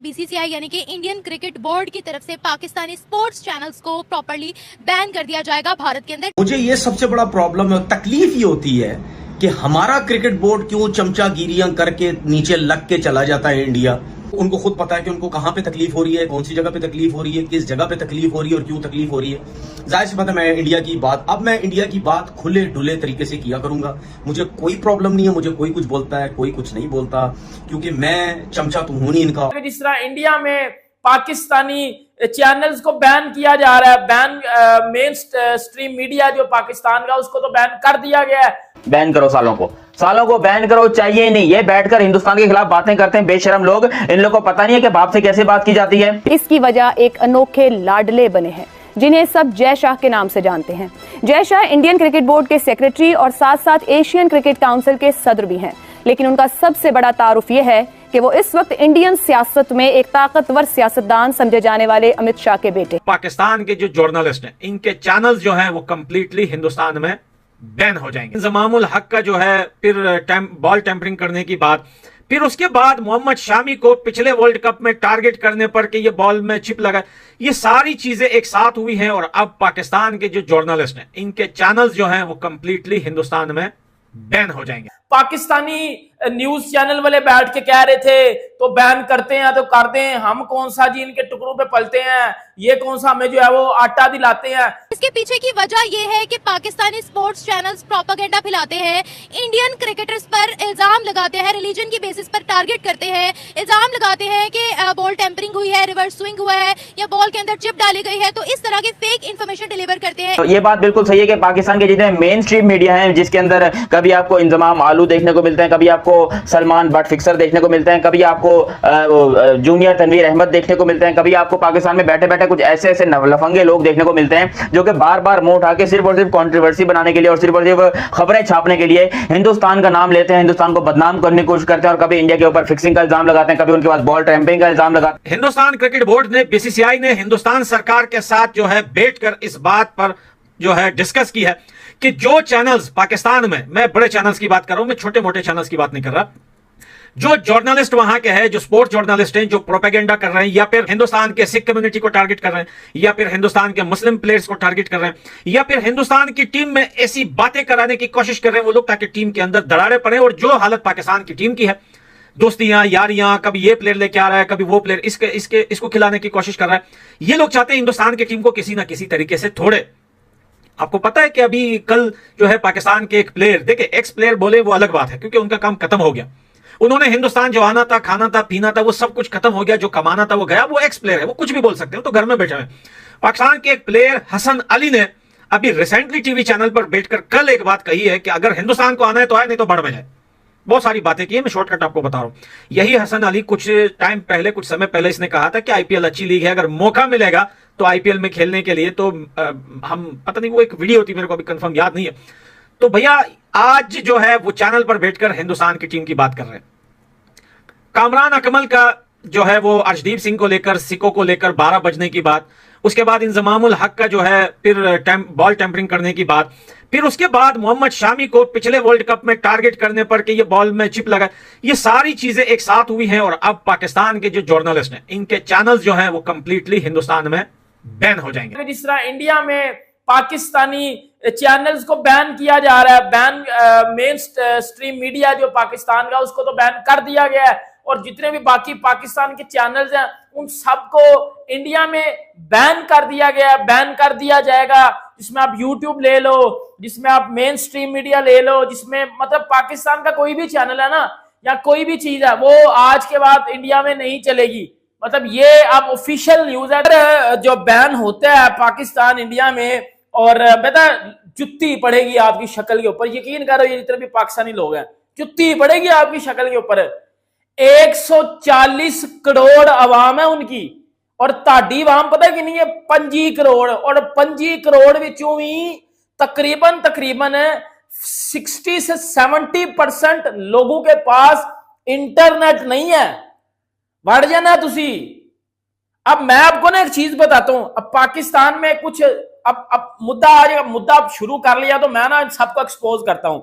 BCCI यानी कि Indian cricket board की तरफ से पाकिस्तानी स्पोर्ट्स चैनल्स को प्रॉपर्ली बैन कर दिया जाएगा भारत के अंदर। मुझे ये सबसे बड़ा प्रॉब्लम है, तकलीफ ये होती है कि हमारा क्रिकेट बोर्ड क्यों चमचागिरियां करके नीचे लग के चला जाता है इंडिया। उनको खुद पता है कि उनको कहां पे तकलीफ हो रही है, कौन सी जगह पे तकलीफ हो रही है, किस जगह पे तकलीफ हो रही है और क्यों तकलीफ हो रही है। जाहिर सी बात है, मैं इंडिया की बात खुले डुले तरीके से किया करूंगा। मुझे कोई प्रॉब्लम नहीं है, मुझे कोई कुछ बोलता है, कोई कुछ नहीं बोलता, क्योंकि मैं चमचा तो हूं नहीं इनका। जिस तरह इंडिया में पाकिस्तानी चैनल्स को बैन किया जा रहा है, मेन स्ट्रीम मीडिया जो पाकिस्तान का, उसको तो बैन कर दिया गया है। बैन करो, सालों को बैन करो, चाहिए ही नहीं। ये बैठकर हिंदुस्तान के खिलाफ बातें करते हैं बेशरम लोग। इन लोगों को पता नहीं है कि बाप से कैसे बात की जाती है। इसकी वजह एक अनोखे लाडले बने हैं जिन्हें सब जय शाह के नाम से जानते हैं। Jay Shah Indian cricket board के सेक्रेटरी और साथ साथ एशियन क्रिकेट काउंसिल के सदर भी हैं, लेकिन उनका सबसे बड़ा तारुफ यह है कि वो इस वक्त इंडियन सियासत में एक ताकतवर सियासतदान समझे जाने वाले अमित शाह के बेटे। पाकिस्तान के जो जर्नलिस्ट हैं, इनके चैनल्स जो हैं वो कंप्लीटली हिंदुस्तान में बैन हो जाएंगे। इंजमामुल हक का जो है, फिर बॉल टेम्परिंग करने की बात, फिर उसके बाद मोहम्मद शामी को पिछले वर्ल्ड कप में टारगेट करने पर कि ये बॉल में चिप लगा, ये सारी चीजें एक साथ हुई हैं और अब पाकिस्तान के जो जर्नलिस्ट हैं, इनके चैनल्स जो हैं वो कंप्लीटली हिंदुस्तान में बैन हो जाएंगे। पाकिस्तानी न्यूज चैनल वाले बैठ के कह रहे थे तो बैन करते हैं तो कर दें, हम कौन सा जी इनके टुकड़ों पे पलते हैं, ये कौन सा हमें जो है वो आटा दिलाते हैं। इसके पीछे की वजह ये है कि पाकिस्तानी स्पोर्ट्स चैनल्स प्रोपेगेंडा फैलाते हैं, इंडियन क्रिकेटर्स पर इल्जाम लगाते हैं, रिलीजन की बेसिस पर टारगेट करते हैं, इल्जाम लगाते हैं कि बॉल टेम्परिंग हुई है, रिवर्स स्विंग हुआ है या बॉल के अंदर चिप डाली गई है, तो इस तरह की फेक इन्फॉर्मेशन डिलीवर करते हैं। तो ये बात बिल्कुल सही है कि पाकिस्तान के जितने मेन स्ट्रीम मीडिया हैं, जिसके अंदर कभी आपको इंजमाम आलू देखने को मिलते हैं, कभी आपको सलमान बट फिक्सर देखने को मिलते हैं, कभी आपको जूनियर तनवीर अहमद देखने को मिलते हैं, कभी आपको पाकिस्तान में बैठे बैठे कुछ ऐसे लफंगे लोग देखने को मिलते हैं जो कि बार बार मुंह उठा के सिर्फ और सिर्फ कंट्रोवर्सी बनाने के लिए और सिर्फ खबरें छापने के लिए हिंदुस्तान का नाम लेते हैं, हिंदुस्तान को बदनाम करने की कोशिश करते हैं और कभी इंडिया के ऊपर फिक्सिंग का इल्जाम लगाते हैं, कभी उनके पास बॉल टेम्परिंग का इल्जाम लगाते हैं। हिंदुस्तान क्रिकेट बोर्ड ने, बीसीसीआई ने हिंदुस्तान सरकार के साथ जो है बैठकर इस बात पर जो है डिस्कस की है कि जो चैनल्स पाकिस्तान में, मैं बड़े चैनल्स की बात कर रहा हूं, मैं छोटे मोटे चैनल्स की बात नहीं कर रहा, जो जर्नलिस्ट वहां के हैं, जो स्पोर्ट्स जर्नलिस्ट हैं, जो प्रोपेगेंडा कर रहे हैं या फिर हिंदुस्तान के सिख कम्युनिटी को टारगेट कर रहे हैं या फिर हिंदुस्तान के मुस्लिम प्लेयर्स को टारगेट कर रहे हैं या फिर हिंदुस्तान की टीम में ऐसी बातें कराने की कोशिश कर रहे हैं वो लोग ताकि टीम के अंदर दरारें पड़े, और जो हालत पाकिस्तान की टीम की है, दोस्तियां यारियां, कभी ये प्लेयर लेके आ रहा है, कभी वो प्लेयर इसको खिलाने की कोशिश कर रहा है, ये लोग चाहते हैं हिंदुस्तान की टीम को किसी ना किसी तरीके से तोड़े। आपको पता है कि अभी कल जो है पाकिस्तान के एक प्लेयर, देखिए एक्स प्लेयर बोले वो अलग बात है क्योंकि उनका काम खत्म हो गया, उन्होंने हिंदुस्तान जो आना था, खाना था, पीना था, वो सब कुछ खत्म हो गया, जो कमाना था वो गया, वो एक्स प्लेयर है, वो कुछ भी बोल सकते हैं, तो घर में बैठे हुए। पाकिस्तान के एक प्लेयर हसन अली ने अभी रिसेंटली टीवी चैनल पर बैठकर कल एक बात कही है कि अगर हिंदुस्तान को आना है तो आए, नहीं तो बढ़ में जाए। बहुत सारी बातें की है, मैं शॉर्टकट आपको बता रहा हूं। यही हसन अली कुछ टाइम पहले, कुछ समय पहले इसने कहा था कि आईपीएल अच्छी लीग है, अगर मौका मिलेगा तो आईपीएल में खेलने के लिए, तो हम पता नहीं, वो एक वीडियो होती, मेरे को अभी कंफर्म याद नहीं है। तो भैया आज जो है वो चैनल पर बैठकर हिंदुस्तान की टीम की बात कर रहे हैं। कामरान अकमल का जो है वो अर्शदीप सिंह को लेकर, सिको को लेकर 12 बजने की बात, उसके बाद इंजमामुल हक का जो है फिर बॉल टेम्परिंग करने की बात, फिर उसके बाद मोहम्मद शामी को पिछले वर्ल्ड कप में टारगेट करने पर कि ये बॉल में चिप लगा, ये सारी चीजें एक साथ हुई हैं और अब पाकिस्तान के जो जर्नलिस्ट हैं, इनके चैनल्स जो हैं वो कंप्लीटली हिंदुस्तान में बैन हो जाएंगे। जिस तरह इंडिया में पाकिस्तानी चैनल्स को बैन किया जा रहा है, मेन स्ट्रीम मीडिया जो पाकिस्तान का, उसको तो बैन कर दिया गया है और जितने भी बाकी पाकिस्तान के चैनल्स हैं उन सबको इंडिया में बैन कर दिया गया, बैन कर दिया जाएगा। जिसमें आप यूट्यूब ले लो, जिसमें आप मेन स्ट्रीम मीडिया ले लो, जिसमें मतलब पाकिस्तान का कोई भी चैनल है ना या कोई भी चीज है, वो आज के बाद इंडिया में नहीं चलेगी। मतलब ये अब ऑफिशियल न्यूज है। जो बैन होता है पाकिस्तान इंडिया में, और बेटा जुत्ती पड़ेगी आपकी शक्ल के ऊपर, यकीन करो, ये जितने भी पाकिस्तानी लोग हैं, जुत्ती पड़ेगी आपकी शक्ल के ऊपर। 140 करोड़ आवाम है उनकी, और ताड़ी आवाम पता है कि नहीं है, 25 करोड़, और 25 करोड़ विचों भी तकरीबन 60 से 70% लोगों के पास इंटरनेट नहीं है। बढ़ जाना तुसी। अब मैं आपको ना एक चीज बताता हूं, अब पाकिस्तान में कुछ अब मुद्दा आ जाएगा, मुद्दा अब शुरू कर लिया तो मैं ना सबको एक्सपोज करता हूं।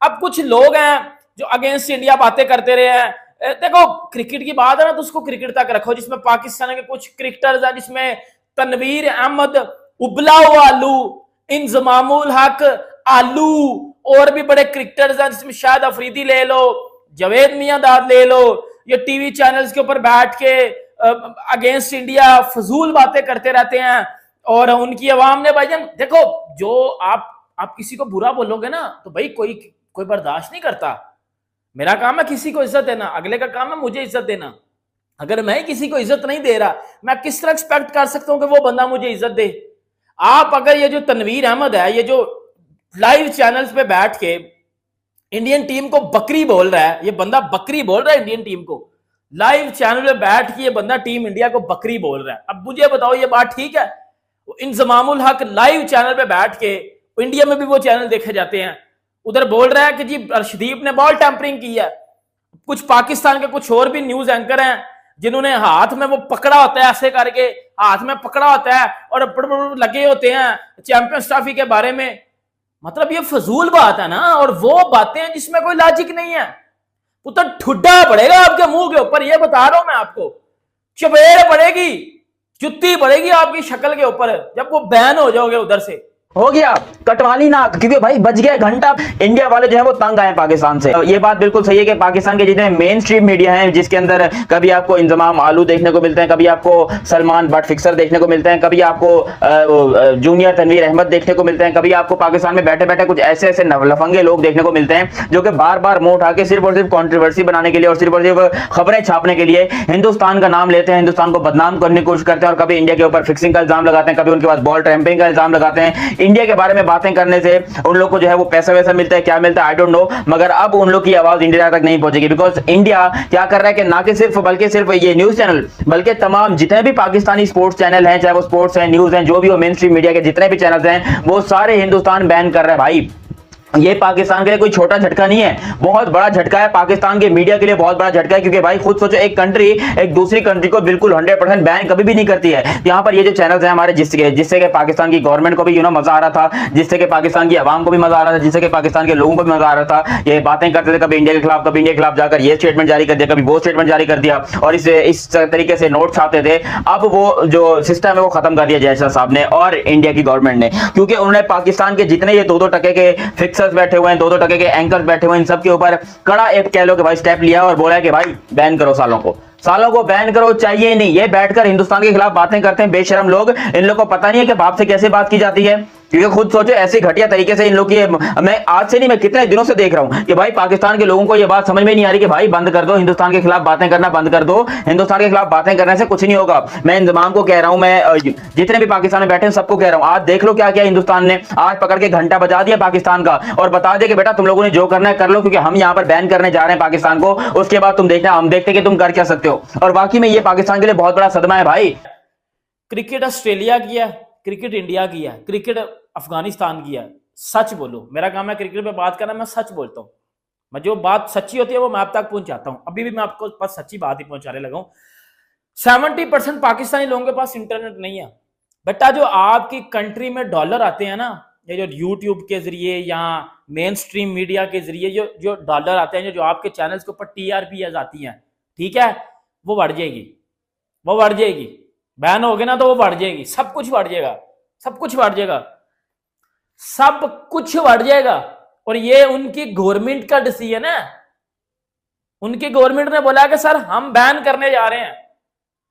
अब कुछ लोग हैं जो अगेंस्ट इंडिया बातें करते रहे हैं, देखो क्रिकेट की बात है ना, तो उसको क्रिकेट तक रखो, जिसमें पाकिस्तान के कुछ क्रिकेटर्स हैं, जिसमें तनवीर अहमद, उबला हुआ आलू, इंजमामुल हक आलू, और भी बड़े क्रिकेटर्स हैं, जिसमें शाहिद अफरीदी ले लो, जावेद मियांदाद ले लो, ये टीवी चैनल्स के ऊपर बैठ के अगेंस्ट इंडिया फजूल बातें करते रहते हैं। और उनकी आवाम ने भाईजान देखो, जो आप किसी को बुरा बोलोगे ना, तो भाई कोई बर्दाश्त नहीं करता। मेरा काम है किसी को इज्जत देना, अगले का काम है मुझे इज्जत देना। अगर मैं किसी को इज्जत नहीं दे रहा, मैं किस तरह एक्सपेक्ट कर सकता हूं कि वो बंदा मुझे इज्जत दे। आप अगर ये जो तनवीर अहमद है, ये जो लाइव चैनल्स पे बैठ के इंडियन टीम को बकरी बोल रहा है, ये बंदा बकरी बोल रहा है इंडियन टीम को, लाइव चैनल पे बैठ के ये बंदा टीम इंडिया को बकरी बोल रहा है। अब मुझे बताओ ये बात ठीक है? इंजमामुल हक लाइव चैनल पे बैठ के, इंडिया में भी वो चैनल देखे जाते हैं, उधर बोल रहा है कि जी अर्शदीप ने बॉल टैंपरिंग की है। कुछ पाकिस्तान के कुछ और भी न्यूज एंकर हैं जिन्होंने हाथ में वो पकड़ा होता है, ऐसे करके हाथ में पकड़ा होता है और लगे होते हैं चैंपियंस ट्रॉफी के बारे में। मतलब ये फजूल बात है ना, और वो बातें हैं जिसमें कोई लॉजिक नहीं है। पुत्र ठुड्डा पड़ेगा आपके मुंह के ऊपर, ये बता रहा हूं मैं आपको, चपेड़ पड़ेगी, जुत्ती पड़ेगी आपकी शक्ल के ऊपर जब वो बैन हो जाओगे उधर से। हो गया कटवाली ना, क्योंकि भाई बच गया घंटा। इंडिया वाले जो है वो तंग आए पाकिस्तान से। ये बात बिल्कुल सही है कि पाकिस्तान के जितने मेन स्ट्रीम मीडिया हैं, जिसके अंदर कभी आपको इंजमाम आलू देखने को मिलते हैं, कभी आपको सलमान बट फिक्सर देखने को मिलते हैं, कभी आपको जूनियर तनवीर अहमद देखने को मिलते हैं, कभी आपको पाकिस्तान में बैठे बैठे कुछ ऐसे ऐसे लफंगे लोग देखने को मिलते हैं जो कि बार बार मुंह उठा के सिर्फ और सिर्फ कॉन्ट्रोवर्सी बनाने के लिए और सिर्फ खबरें छापने के लिए हिंदुस्तान का नाम लेते हैं, हिंदुस्तान को बदनाम करने की कोशिश करते हैं, और कभी इंडिया के ऊपर फिक्सिंग का इल्जाम लगाते हैं, कभी उनके पास बॉल ट्रैम्पिंग का इल्जाम लगाते हैं। इंडिया के बारे में बातें करने से उन लोग को जो है वो पैसा वैसा मिलता है, क्या मिलता है आई डोंट नो, मगर अब उन लोग की आवाज इंडिया तक नहीं पहुंचेगी। बिकॉज इंडिया क्या कर रहा है कि ना कि सिर्फ बल्कि सिर्फ ये न्यूज चैनल, बल्कि तमाम जितने भी पाकिस्तानी स्पोर्ट्स चैनल हैं, चाहे वो स्पोर्ट्स हैं, न्यूज हैं, जो भी हो मेन स्ट्रीम मीडिया के जितने भी चैनल्स हैं, वो सारे हिंदुस्तान बैन कर रहा है। भाई ये पाकिस्तान के लिए कोई छोटा झटका नहीं है, बहुत बड़ा झटका है, पाकिस्तान के मीडिया के लिए बहुत बड़ा झटका है। क्योंकि भाई खुद सोचो, एक कंट्री एक दूसरी कंट्री को बिल्कुल 100% बैन कभी भी नहीं करती है। यहाँ पर ये जो चैनल्स हैं हमारे, जिससे कि पाकिस्तान की गवर्नमेंट को भी मजा आ रहा था, जिससे कि पाकिस्तान की आवाम को भी मजा आ रहा था, जिससे कि पाकिस्तान के लोगों को भी मजा आ रहा था, ये बातें करते थे कभी इंडिया के खिलाफ, कभी इंडिया के खिलाफ जाकर ये स्टेटमेंट जारी कर दिया, कभी वो स्टेटमेंट जारी कर दिया, और इस तरीके से नोट छापते थे। अब वो जो सिस्टम है वो खत्म कर दिया जयशाह साहब ने और इंडिया की गवर्नमेंट ने, क्योंकि उन्होंने पाकिस्तान के जितने ये 2-2 टके के फिक्सर्स बैठे हुए हैं, 2-2 टके के एंकर्स बैठे हुए हैं, इन सब के ऊपर कड़ा एक कह लो कि भाई स्टेप लिया और बोला कि भाई बैन करो, सालों को बैन करो, चाहिए ही नहीं। ये बैठकर हिंदुस्तान के खिलाफ बातें करते हैं बेशरम लोग, इन लोग को पता नहीं है कि बाप से कैसे बात की जाती है। क्योंकि खुद सोचो, ऐसे घटिया तरीके से इन लोग की, मैं आज से नहीं, मैं कितने दिनों से देख रहा हूं कि भाई पाकिस्तान के लोगों को ये बात समझ में नहीं आ रही कि भाई बंद कर दो, हिंदुस्तान के खिलाफ बातें करना बंद कर दो, हिंदुस्तान के खिलाफ बातें करने से कुछ नहीं होगा। मैं इंजमाम को कह रहा हूं, मैं जितने भी पाकिस्तान में बैठे हैं सबको कह रहा हूं, आज देख लो क्या किया हिंदुस्तान ने, आज पकड़ के घंटा बजा दिया पाकिस्तान का और बता दे कि बेटा तुम लोगों ने जो करना है कर लो, क्योंकि हम यहाँ पर बैन करने जा रहे हैं पाकिस्तान को, उसके बाद तुम देखना, हम देखते कि तुम कर क्या सकते हो। और बाकी में ये पाकिस्तान के लिए बहुत बड़ा सदमा है भाई। क्रिकेट ऑस्ट्रेलिया किया, क्रिकेट इंडिया किया, क्रिकेट अफगानिस्तान किया। सच बोलो, मेरा काम है क्रिकेट पे बात करना, मैं सच बोलता हूँ, मैं जो बात सच्ची होती है वो मैं आप तक पहुंचाता हूँ। अभी भी मैं आपको पास सच्ची बात ही पहुंचाने लगा हूं। 70% पाकिस्तानी लोगों के पास इंटरनेट नहीं है। बेटा जो आपकी कंट्री में डॉलर आते हैं ना, ये जो यूट्यूब के जरिए या मेन स्ट्रीम मीडिया के जरिए जो डॉलर आते हैं, जो आपके चैनल्स के ऊपर TRPs आती हैं, ठीक है, वो बढ़ जाएगी, वो बढ़ जाएगी। बैन हो गए ना तो वो बढ़ जाएगी, सब कुछ बढ़ जाएगा, सब कुछ बढ़ जाएगा, सब कुछ बढ़ जाएगा। और ये उनकी गवर्नमेंट का डिसीजन है। उनकी गवर्नमेंट ने बोला कि सर हम बैन करने जा रहे हैं,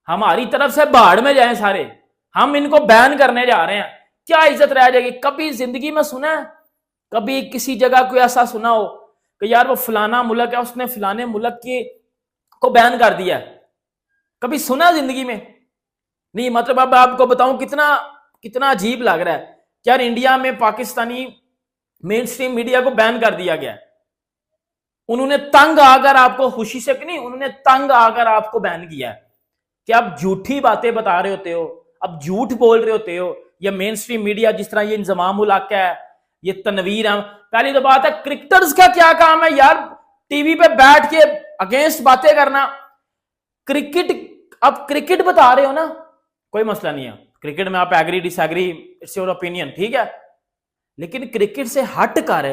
हमारी तरफ से बाढ़ में जाएं सारे, हम इनको बैन करने जा रहे हैं। क्या इज्जत रह जाएगी? कभी जिंदगी में सुना है, कभी किसी जगह कोई ऐसा सुना हो कि यार वो फलाना मुल्क है, उसने फलाने मुल्क को बैन कर दिया? कभी सुना जिंदगी में? नहीं। मतलब अब आपको बताऊं कितना अजीब लग रहा है। यार इंडिया में पाकिस्तानी मेन स्ट्रीम मीडिया को बैन कर दिया गया। उन्होंने तंग आकर आपको, खुशी से नहीं, उन्होंने तंग आकर आपको बैन किया कि आप झूठी बातें बता रहे होते हो, अब झूठ बोल रहे होते हो। ये मेन स्ट्रीम मीडिया जिस तरह ये इंजमामुल हक है, ये तनवीर है। पहली तो बात है, क्रिकेटर्स का क्या काम है यार टीवी पे बैठ के अगेंस्ट बातें करना? क्रिकेट, अब क्रिकेट बता रहे हो ना, कोई मसला नहीं है, क्रिकेट में आप agree disagree, it's your opinion, ठीक है। लेकिन क्रिकेट से हट कर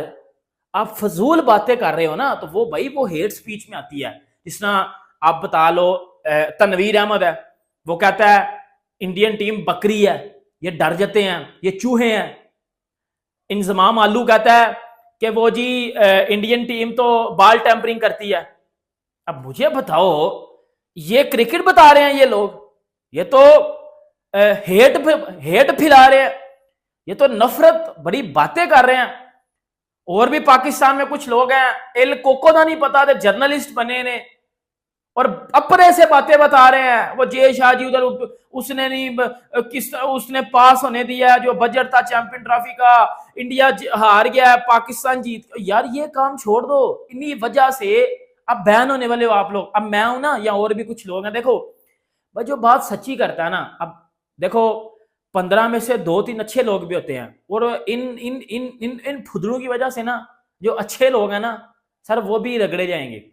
आप फजूल बातें कर रहे हो ना, तो वो भाई वो हेट स्पीच में आती है, जिस तरह आप बता लो तनवीर अहमद है, वो कहता है इंडियन टीम बकरी है, ये डर जाते हैं, ये चूहे हैं। इंजमाम आलू कहता है कि वो जी इंडियन टीम तो बॉल टेम्परिंग करती है। अब मुझे बताओ, ये क्रिकेट बता रहे हैं ये लोग, ये तो हेट फैला रहे हैं, ये तो नफरत बड़ी बातें कर रहे हैं। और भी पाकिस्तान में कुछ लोग हैं, एल कोको का नहीं पता थे, जर्नलिस्ट बने ने और अपने से बातें बता रहे हैं। वो जय शाह जी उधर उसने नहीं उसने पास होने दिया, जो बजट था चैंपियन ट्रॉफी का, इंडिया हार गया, पाकिस्तान जीत। यार ये काम छोड़ दो, इन्हीं वजह से अब बैन होने वाले हो आप लोग। अब मैं हूं ना, या और भी कुछ लोग हैं, देखो भाई जो बात सच्ची करता है ना, अब देखो 15 में से 2-3 अच्छे लोग भी होते हैं, और इन इन इन इन इन फुदड़ों की वजह से ना जो अच्छे लोग हैं ना सर, वो भी रगड़े जाएंगे।